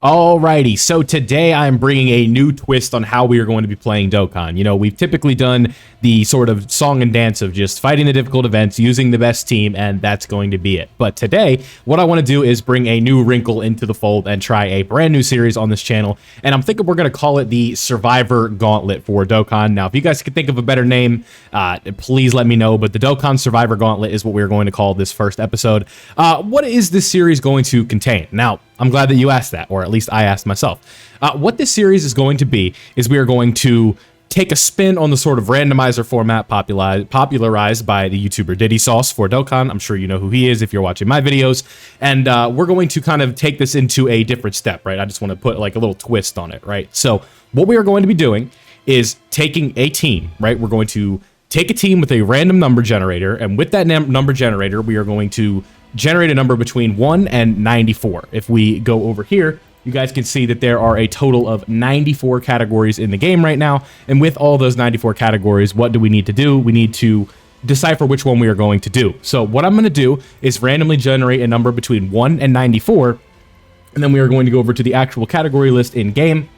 Alrighty, so today I'm bringing a new twist on how we are going to be playing Dokkan. You know, we've typically done the sort of song and dance of just fighting the difficult events, using the best team, and that's going to be it. But today, what I want to do is bring a new wrinkle into the fold and try a brand new series on this channel, and I'm thinking we're going to call it the Survivor Gauntlet for Dokkan. Now, if you guys could think of a better name, please let me know, but the Dokkan Survivor Gauntlet is what we're going to call this first episode. What is this series going to contain? Now, I'm glad that you asked that, or at least I asked myself. What this series is going to be is we are going to take a spin on the sort of randomizer format popularized by the YouTuber Diddy Sauce for Dokkan. I'm sure you know who he is if you're watching my videos. And we're going to kind of take this into a different step, right? I just want to put like a little twist on it, right? So what we are going to be doing is taking a team, right? We're going to take a team with a random number generator, and with that number generator, we are going to generate a number between 1 and 94. If we go over here, you guys can see that there are a total of 94 categories in the game right now. And with all those 94 categories, what do we need to do? We need to decipher which one we are going to do. So what I'm going to do is randomly generate a number between 1 and 94. And then we are going to go over to the actual category list in game.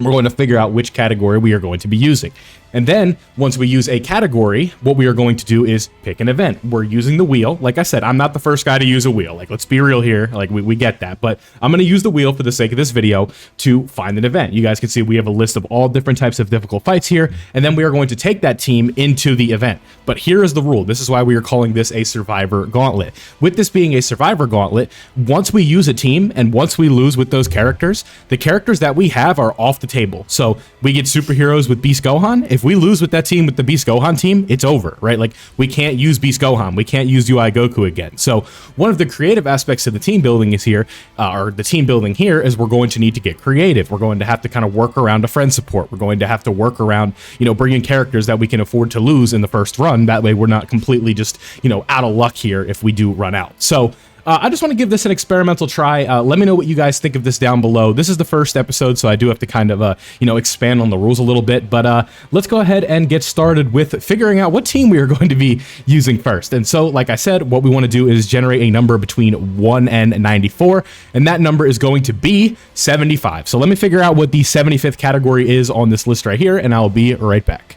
We're going to figure out which category we are going to be using. And then once we use a category, what we are going to do is pick an event. We're using the wheel. Like I said, I'm not the first guy to use a wheel. Like, let's be real here. Like, we get that. But I'm going to use the wheel for the sake of this video to find an event. You guys can see we have a list of all different types of difficult fights here. And then we are going to take that team into the event. But here is the rule. This is why we are calling this a Survivor Gauntlet. With this being a Survivor Gauntlet, once we use a team and once we lose with those characters, the characters that we have are off the table. So we get superheroes with Beast Gohan. If we lose with that team, with the Beast Gohan team, it's over, right? Like, we can't use Beast Gohan. We can't use UI Goku again. So one of the creative aspects of the team building is here, or the team building here, is we're going to need to get creative. We're going to have to kind of work around a friend support. We're going to have to work around, you know, bringing characters that we can afford to lose in the first run. That way we're not completely just, you know, out of luck here if we do run out. So I just want to give this an experimental try. Let me know what you guys think of this down below. This is the first episode, so I do have to kind of, you know, expand on the rules a little bit. But let's go ahead and get started with figuring out what team we are going to be using first. And so, like I said, what we want to do is generate a number between 1 and 94, and that number is going to be 75. So let me figure out what the 75th category is on this list right here, and I'll be right back.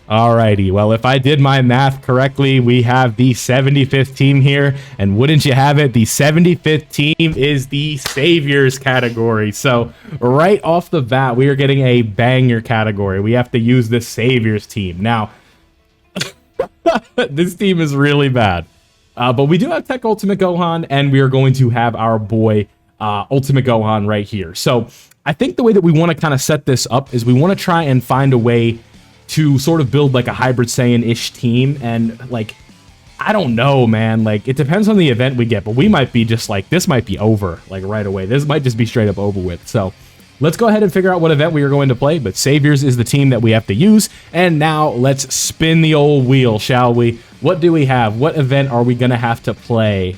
Alrighty, well, if I did my math correctly, we have the 75th team here, and wouldn't you have it, the 75th team is the Saviors category. So right off the bat, we are getting a banger category. We have to use the Saviors team. Now, this team is really bad, but we do have Tech Ultimate Gohan, and we are going to have our boy Ultimate Gohan right here. So I think the way that we want to kind of set this up is we want to try and find a way to sort of build like a hybrid Saiyan-ish team. And like, I don't know, man, like, it depends on the event we get, but we might be just like, this might be over like right away. This might just be straight up over with. So let's go ahead and figure out what event we are going to play, but Saviors is the team that we have to use. And now let's spin the old wheel, shall we? What do we have? What event are we gonna have to play?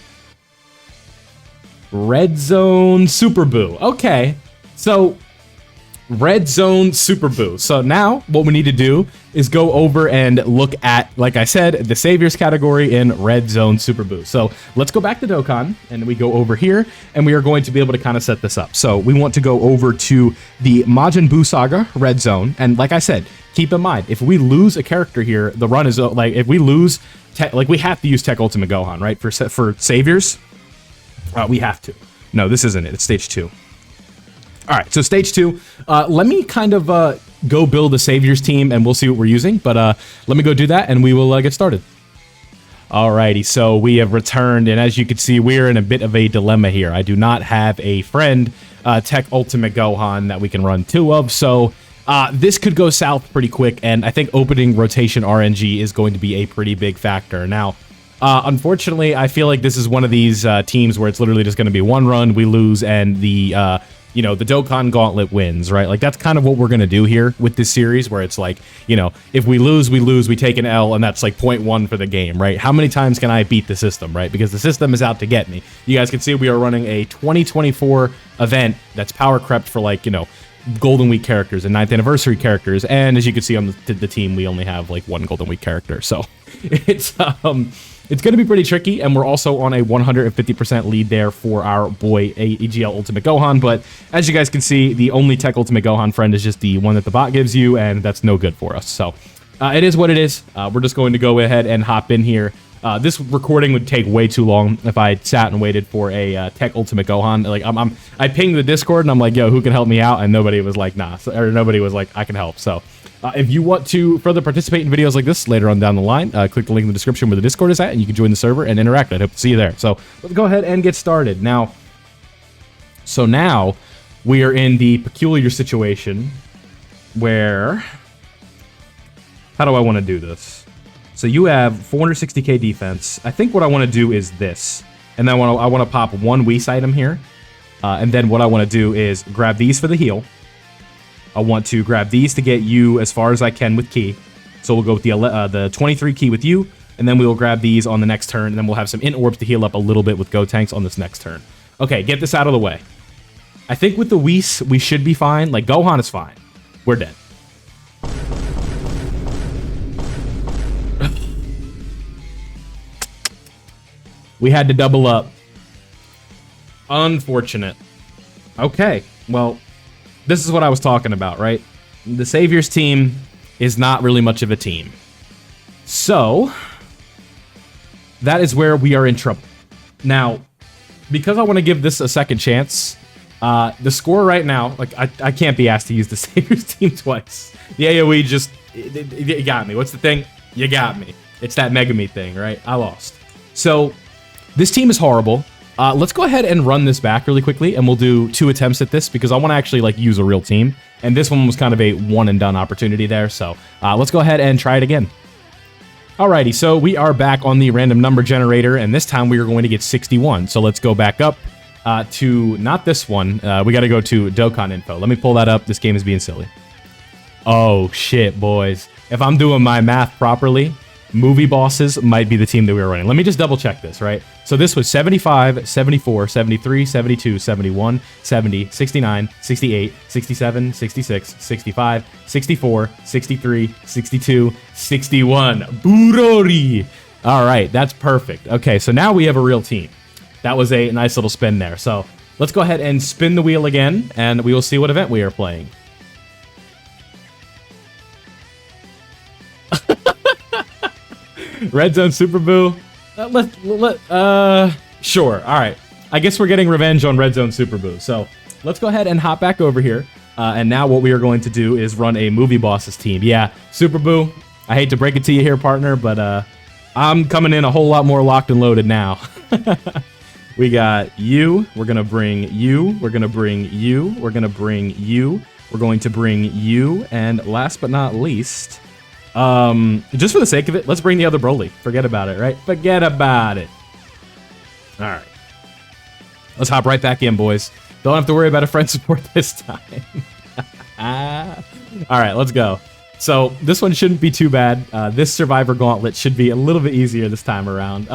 Red Zone Super Boo. Okay, so Red Zone Super Boo. So now what we need to do is go over and look at, like I said, the Saviors category in Red Zone Super Boo. So let's go back to Dokkan, and we go over here, and we are going to be able to kind of set this up. So we want to go over to the Majin Buu Saga Red Zone, and like I said, keep in mind, if we lose a character here, the run is like, if we lose, like, we have to use Tech Ultimate Gohan, right? For Saviors, we have to. No, this isn't it. It's stage 2. All right, so stage 2, let me kind of go build a Saviors team, and we'll see what we're using. But let me go do that, and we will get started. Alrighty, so we have returned, and as you can see, we're in a bit of a dilemma here. I do not have a friend, Tech Ultimate Gohan, that we can run 2 of, so this could go south pretty quick, and I think opening rotation RNG is going to be a pretty big factor. Now, unfortunately, I feel like this is one of these teams where it's literally just going to be one run, we lose, and the you know, the Dokkan Gauntlet wins, right? Like, that's kind of what we're going to do here with this series, where it's like, you know, if we lose, we take an L, and that's like 0.1 for the game, right? How many times can I beat the system, right? Because the system is out to get me. You guys can see we are running a 2024 event that's power crept for, like, you know, Golden Week characters and 9th anniversary characters, and as you can see on the team, we only have like 1 Golden Week character, so it's it's going to be pretty tricky, and we're also on a 150% lead there for our boy EGL Ultimate Gohan, but as you guys can see, the only Tech Ultimate Gohan friend is just the one that the bot gives you, and that's no good for us. So it is what it is. We're just going to go ahead and hop in here. This recording would take way too long if I sat and waited for a Tech Ultimate Gohan. Like I pinged the Discord and I'm like, yo, who can help me out? And nobody was like, nah, or nobody was like, I can help. So if you want to further participate in videos like this later on down the line, click the link in the description where the Discord is at, and you can join the server and interact. I'd hope to see you there. So let's go ahead and get started now. So now we are in the peculiar situation where, how do I want to do this? So you have 460k defense. I think what I want to do is this. And then I want to pop one Whis item here. And then what I want to do is grab these for the heal. I want to grab these to get you as far as I can with key. So we'll go with the 23 key with you. And then we will grab these on the next turn. And then we'll have some int orbs to heal up a little bit with Gotenks on this next turn. Okay, get this out of the way. I think with the Whis, we should be fine. Like, Gohan is fine. We're dead. We had to double up. Unfortunate. Okay, well, this is what I was talking about, right? The Saviors team is not really much of a team. So, that is where we are in trouble. Now, because I want to give this a second chance, the score right now, like, I can't be asked to use the Saviors team twice. The AoE just, it got me. What's the thing? You got me. It's that Megami thing, right? I lost. So, this team is horrible. Let's go ahead and run this back really quickly, and we'll do 2 attempts at this because I want to actually like use a real team. And this one was kind of a one and done opportunity there. So let's go ahead and try it again. Alrighty, so we are back on the random number generator, and this time we are going to get 61. So let's go back up to not this one. We got to go to Dokkan info. Let me pull that up. This game is being silly. Oh shit, boys! If I'm doing my math properly, movie bosses might be the team that we were running. Let me just double check this, right? So this was 75, 74, 73, 72, 71, 70, 69, 68, 67, 66, 65, 64, 63, 62, 61. Burori! All right, that's perfect. Okay, so now we have a real team. That was a nice little spin there. So let's go ahead and spin the wheel again, and we will see what event we are playing. Red Zone Super Boo. Sure. All right. I guess we're getting revenge on Red Zone Super Boo. So let's go ahead and hop back over here. And now what we are going to do is run a movie bosses team. Yeah, Super Boo. I hate to break it to you here, partner, but I'm coming in a whole lot more locked and loaded now. We got you. We're gonna bring you. We're gonna bring you. We're gonna bring you. We're going to bring you. And last but not least, just for the sake of it, let's bring the other Broly. Forget about it, right? Forget about it. All right. Let's hop right back in, boys. Don't have to worry about a friend support this time. All right, let's go. So this one shouldn't be too bad. This Survivor Gauntlet should be a little bit easier this time around.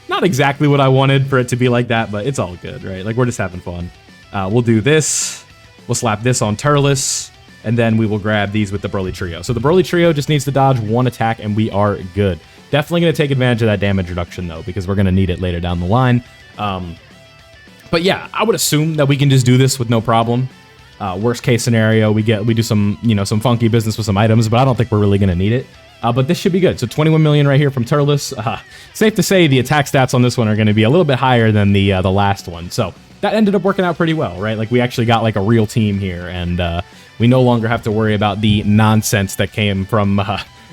Not exactly what I wanted for it to be like that, but it's all good, right? Like, we're just having fun. We'll do this. We'll slap this on Turles. And then we will grab these with the Broly Trio. So the Broly Trio just needs to dodge one attack, and we are good. Definitely going to take advantage of that damage reduction, though, because we're going to need it later down the line. But yeah, I would assume that we can just do this with no problem. Worst case scenario, we do some, some funky business with some items, but I don't think we're really going to need it. But this should be good. So 21 million right here from Turles. Safe to say the attack stats on this one are going to be a little bit higher than the last one. So that ended up working out pretty well, right? Like, we actually got like a real team here, and we no longer have to worry about the nonsense that came from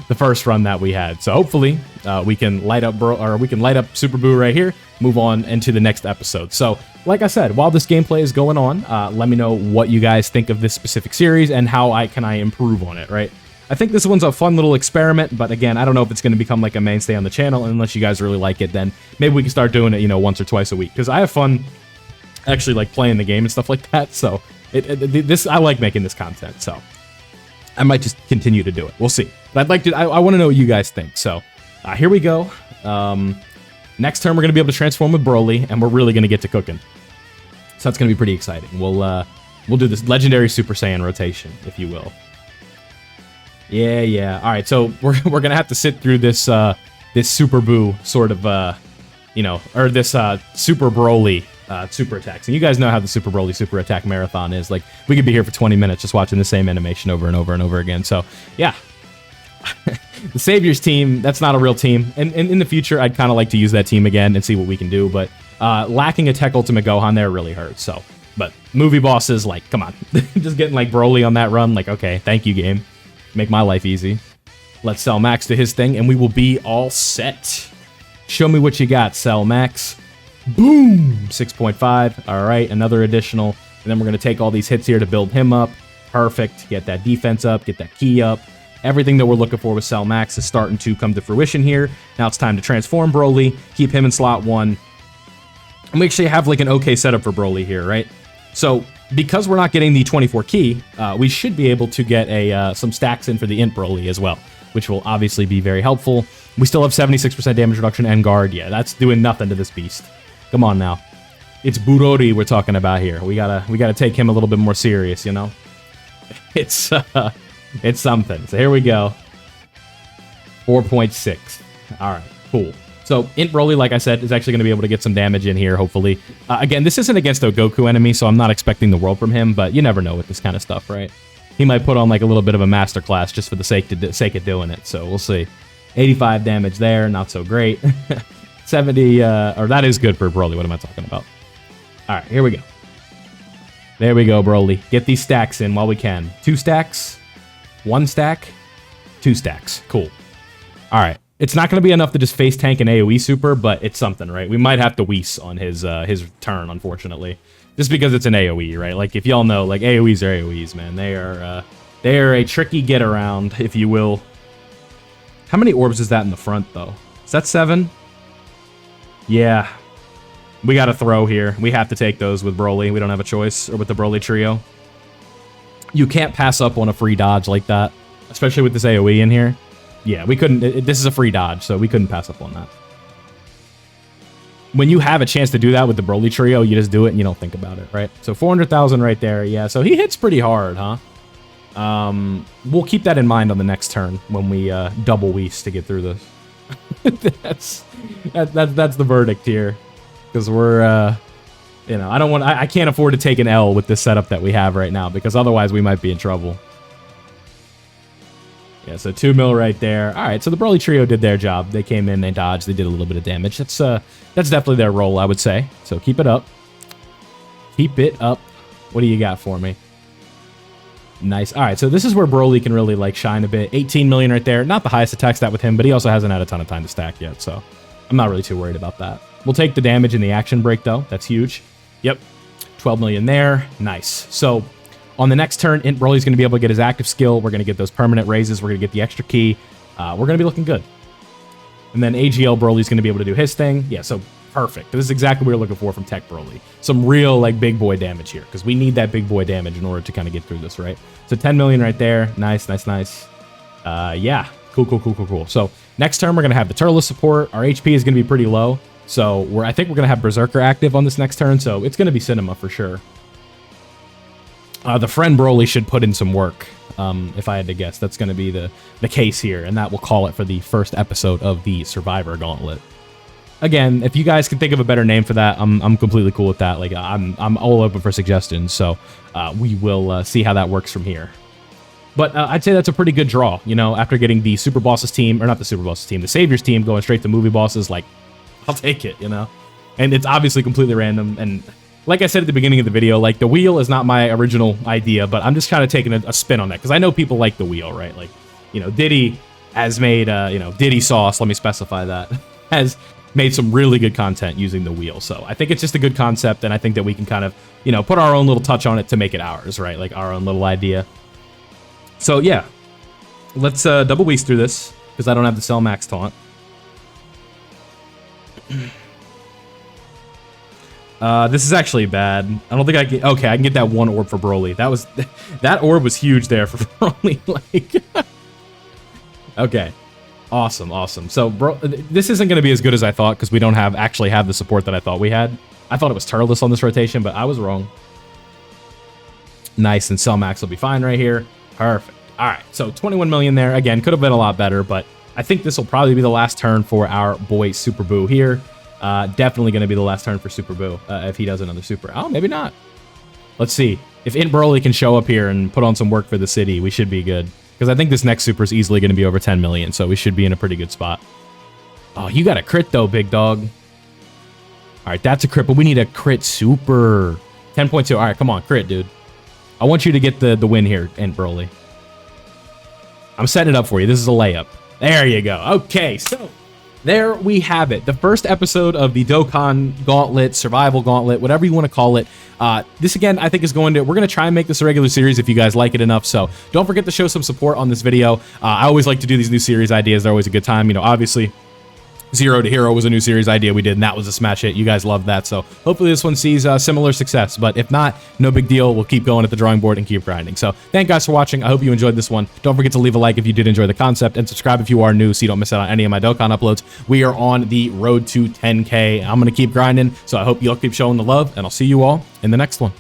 the first run that we had. So hopefully we can light up Super Boo right here, move on into the next episode. So like I said, while this gameplay is going on, let me know what you guys think of this specific series and how I can improve on it, right? I think this one's a fun little experiment, but again, I don't know if it's going to become like a mainstay on the channel. Unless you guys really like it, then maybe we can start doing it, once or twice a week, because I have fun actually like playing the game and stuff like that. So I like making this content, so I might just continue to do it. We'll see. But I want to know what you guys think. So here we go. Next turn, we're going to be able to transform with Broly, and we're really going to get to cooking. So that's going to be pretty exciting. We'll do this legendary Super Saiyan rotation, if you will. Yeah. All right, so we're going to have to sit through this this Super Boo sort of, or this Super Broly super attacks. And you guys know how the Super Broly super attack marathon is. Like, we could be here for 20 minutes just watching the same animation over and over and over again. So, yeah. The Saviors team, that's not a real team. And in the future, I'd kind of like to use that team again and see what we can do. But lacking a Tech Ultimate Gohan there really hurts. So, but movie bosses, like, come on. Just getting, like, Broly on that run, like, okay, thank you, game. Make my life easy. Let's sell Max to his thing, and we will be all set. Show me what you got, Cell Max. Boom! 6.5. All right, another additional. And then we're going to take all these hits here to build him up. Perfect. Get that defense up. Get that key up. Everything that we're looking for with Cell Max is starting to come to fruition here. Now it's time to transform Broly. Keep him in slot 1. And we actually have like an okay setup for Broly here, right? So because we're not getting the 24 key, we should be able to get some stacks in for the Int Broly as well, which will obviously be very helpful. We still have 76% damage reduction and guard. Yeah, that's doing nothing to this beast. Come on now. It's Burori we're talking about here. We gotta take him a little bit more serious, you know? It's something. So here we go. 4.6. All right, cool. So Int Broly, like I said, is actually going to be able to get some damage in here, hopefully. Again, this isn't against a Goku enemy, so I'm not expecting the world from him, but you never know with this kind of stuff, right? He might put on like a little bit of a masterclass just for the sake of doing it, so we'll see. 85 damage there, not so great. 70, or that is good for Broly. What am I talking about? All right, here we go. There we go, Broly. Get these stacks in while we can. 2 stacks, 1 stack, 2 stacks. Cool. All right. It's not going to be enough to just face tank an AoE super, but it's something, right? We might have to Whis on his turn, unfortunately. Just because it's an AoE, right? Like, if y'all know, like, AoEs are AoEs, man. They are a tricky get-around, if you will. How many orbs is that in the front, though? Is that 7? Yeah. We got to throw here. We have to take those with Broly. We don't have a choice, or with the Broly trio. You can't pass up on a free dodge like that, especially with this AoE in here. Yeah, we couldn't. This is a free dodge, so we couldn't pass up on that. When you have a chance to do that with the Broly trio, you just do it and you don't think about it, right? So 400,000 right there. Yeah, so he hits pretty hard, huh? We'll keep that in mind on the next turn when we double Whis to get through this. that's the verdict here, because we're I can't afford to take an L with this setup that we have right now, because otherwise we might be in trouble. Yeah, so 2 mil right there. All right, so the Broly trio did their job. They came in, they dodged, they did a little bit of damage. That's definitely their role, I would say. So keep it up. Keep it up. What do you got for me? Nice. All right, so this is where Broly can really, like, shine a bit. 18 million right there. Not the highest attack stat with him, but he also hasn't had a ton of time to stack yet, so I'm not really too worried about that. We'll take the damage in the action break, though. That's huge. Yep. 12 million there. Nice. So on the next turn, Int Broly's going to be able to get his active skill. We're going to get those permanent raises. We're going to get the extra key. We're going to be looking good. And then AGL Broly's going to be able to do his thing. Yeah, so perfect. This is exactly what we were looking for from Tech Broly. Some real, like, big boy damage here, because we need that big boy damage in order to kind of get through this, right? So 10 million right there. Nice, nice, nice. Yeah, cool. So next turn, we're going to have the Turles support. Our HP is going to be pretty low. So I think we're going to have Berserker active on this next turn, so it's going to be Cinema for sure. The friend Broly should put in some work, if I had to guess. That's going to be the case here, and that will call it for the first episode of the Survivor Gauntlet. Again, if you guys can think of a better name for that, I'm completely cool with that. Like, I'm all open for suggestions, so we will see how that works from here. But I'd say that's a pretty good draw, you know, after getting the Super Bosses team, or not the Super Bosses team, the Saviors team going straight to movie bosses. Like, I'll take it, you know? And it's obviously completely random, and like I said at the beginning of the video, like, the wheel is not my original idea, but I'm just kind of taking a spin on that, because I know people like the wheel, right? Like, you know, Diddy has made, Diddy Sauce, let me specify that, has made some really good content using the wheel. So I think it's just a good concept, and I think that we can kind of, you know, put our own little touch on it to make it ours, right? Like, our own little idea. So, yeah. Let's double Whis through this, because I don't have the Cell Max taunt. This is actually bad. I don't think I can... Okay, I can get that 1 orb for Broly. That orb was huge there for Broly. Like... Okay. Awesome. So, this isn't going to be as good as I thought, because we don't actually have the support that I thought we had. I thought it was Turles on this rotation, but I was wrong. Nice, and Cell Max will be fine right here. Perfect. All right, so 21 million there. Again, could have been a lot better, but I think this will probably be the last turn for our boy Super Boo here. Definitely going to be the last turn for Super Boo if he does another super. Oh, maybe not. Let's see. If Int Broly can show up here and put on some work for the city, we should be good. Because I think this next super is easily going to be over 10 million, so we should be in a pretty good spot. Oh, you got a crit though, big dog. All right, that's a crit, but we need a crit super. 10.2. All right, come on, crit, dude. I want you to get the win here, Int Broly. I'm setting it up for you. This is a layup. There you go. Okay, so there we have it. The first episode of the Dokkan Gauntlet, Survival Gauntlet, whatever you want to call it. This, again, I think is we're going to try and make this a regular series if you guys like it enough. So don't forget to show some support on this video. I always like to do these new series ideas. They're always a good time. You know, obviously, Zero to Hero was a new series idea we did, and that was a smash hit. You guys loved that, so hopefully this one sees similar success. But if not, no big deal. We'll keep going at the drawing board and keep grinding. So thank you guys for watching. I hope you enjoyed this one. Don't forget to leave a like if you did enjoy the concept, and subscribe if you are new so you don't miss out on any of my Dokkan uploads. We are on the road to 10K. I'm going to keep grinding, so I hope you'll keep showing the love, and I'll see you all in the next one.